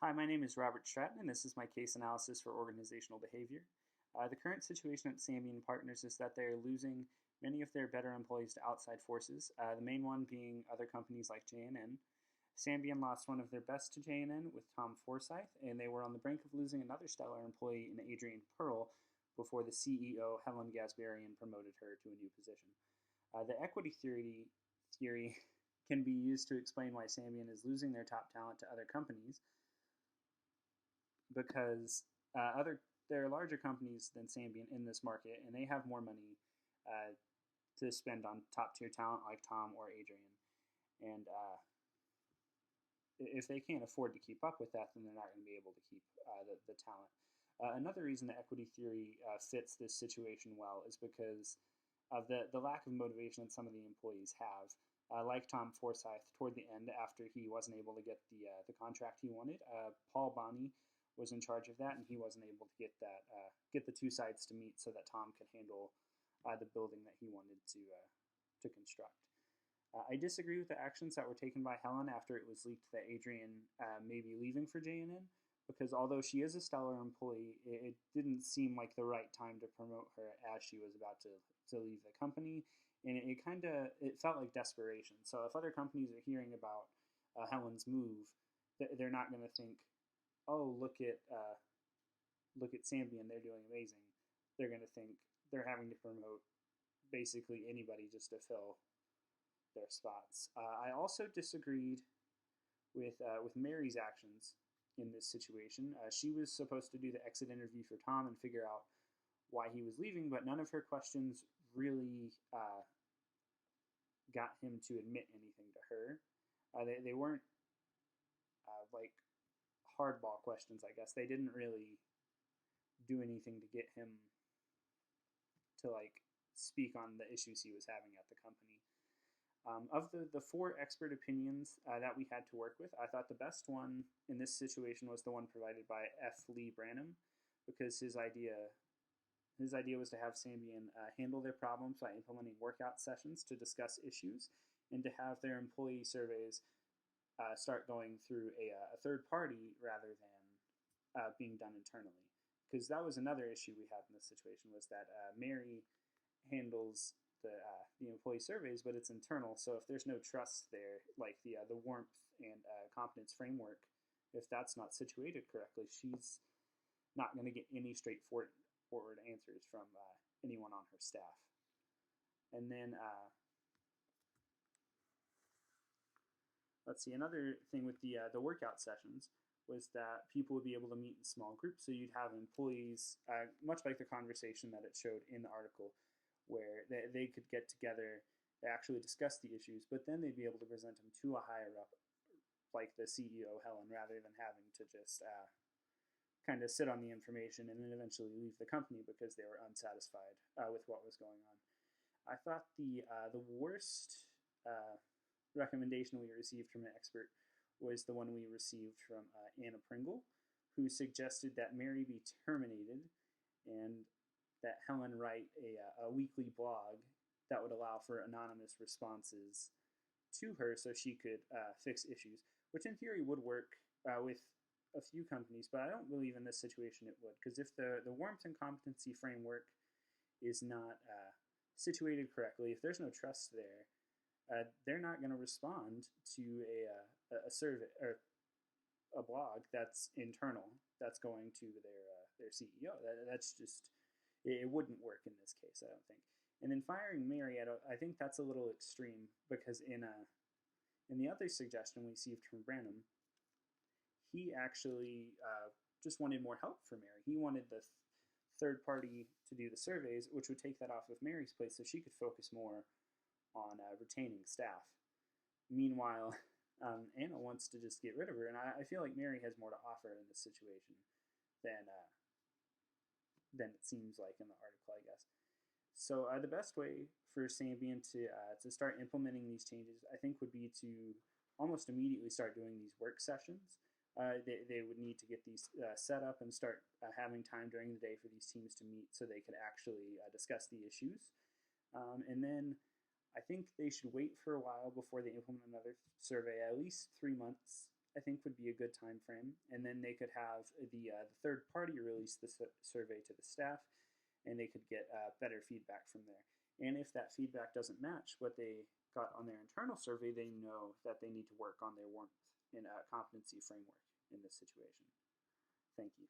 Hi, my name is Robert Stratton, and this is my case analysis for organizational behavior. The current situation at Symbian Partners is that they're losing many of their better employees to outside forces, the main one being other companies like JNN. Symbian lost one of their best to JNN with Tom Forsyth, and they were on the brink of losing another stellar employee in Adrienne Pearl before the CEO, Helen Gasbarian, promoted her to a new position. The equity theory can be used to explain why Symbian is losing their top talent to other companies because there are larger companies than Symbian in this market, and they have more money uh, to spend on top tier talent like Tom or Adrian. And if they can't afford to keep up with that, then they're not going to be able to keep the talent. Another reason the equity theory fits this situation well is because of the lack of motivation that some of the employees have. Like Tom Forsyth, toward the end, after he wasn't able to get the contract he wanted, Paul Bonney was in charge of that, and he wasn't able to get the two sides to meet so that Tom could handle the building that he wanted to construct. I disagree with the actions that were taken by Helen after it was leaked that Adrienne may be leaving for JNN, because although she is a stellar employee, it didn't seem like the right time to promote her as she was about to leave the company, and it felt like desperation. So if other companies are hearing about Helen's move, they're not going to think, oh, look at Symbian, they're doing amazing. They're going to think they're having to promote basically anybody just to fill their spots. I also disagreed with Mary's actions in this situation. She was supposed to do the exit interview for Tom and figure out why he was leaving, but none of her questions really got him to admit anything to her. They weren't like hardball questions, I guess. They didn't really do anything to get him to like speak on the issues he was having at the company. Of the four expert opinions that we had to work with, I thought the best one in this situation was the one provided by F. Lee Branham, because his idea was to have Symbian handle their problems by implementing workout sessions to discuss issues, and to have their employee surveys start going through a third party rather than being done internally. Because that was another issue we had in this situation, was that Mary handles the employee surveys, but it's internal. So if there's no trust there, like the warmth and competence framework, if that's not situated correctly, she's not going to get any straightforward answers from anyone on her staff. And then let's see, another thing with the workout sessions was that people would be able to meet in small groups. So you'd have employees, much like the conversation that it showed in the article, where they could get together, they actually discuss the issues, but then they'd be able to present them to a higher up, like the CEO, Helen, rather than having to just kind of sit on the information and then eventually leave the company because they were unsatisfied with what was going on. I thought the worst recommendation we received from an expert was the one we received from Anna Pringle, who suggested that Mary be terminated and that Helen write a weekly blog that would allow for anonymous responses to her so she could fix issues, which in theory would work with a few companies, but I don't believe in this situation it would, because if the warmth and competency framework is not situated correctly, if there's no trust there, they're not going to respond to a survey or a blog that's internal, that's going to their CEO. That's just, it wouldn't work in this case, I don't think. And then firing Mary, I think that's a little extreme, because in the other suggestion we received from Branham, he actually just wanted more help for Mary. He wanted the third party to do the surveys, which would take that off of Mary's plate so she could focus more on retaining staff. Meanwhile, Anna wants to just get rid of her, and I feel like Mary has more to offer in this situation than it seems like in the article, I guess. So the best way for Symbian to start implementing these changes, I think, would be to almost immediately start doing these work sessions. They would need to get these set up and start having time during the day for these teams to meet so they could actually discuss the issues. And then I think they should wait for a while before they implement another survey, at least 3 months I think would be a good time frame, and then they could have the third party release the survey to the staff, and they could get better feedback from there. And if that feedback doesn't match what they got on their internal survey, they know that they need to work on their warmth and competency framework in this situation. Thank you.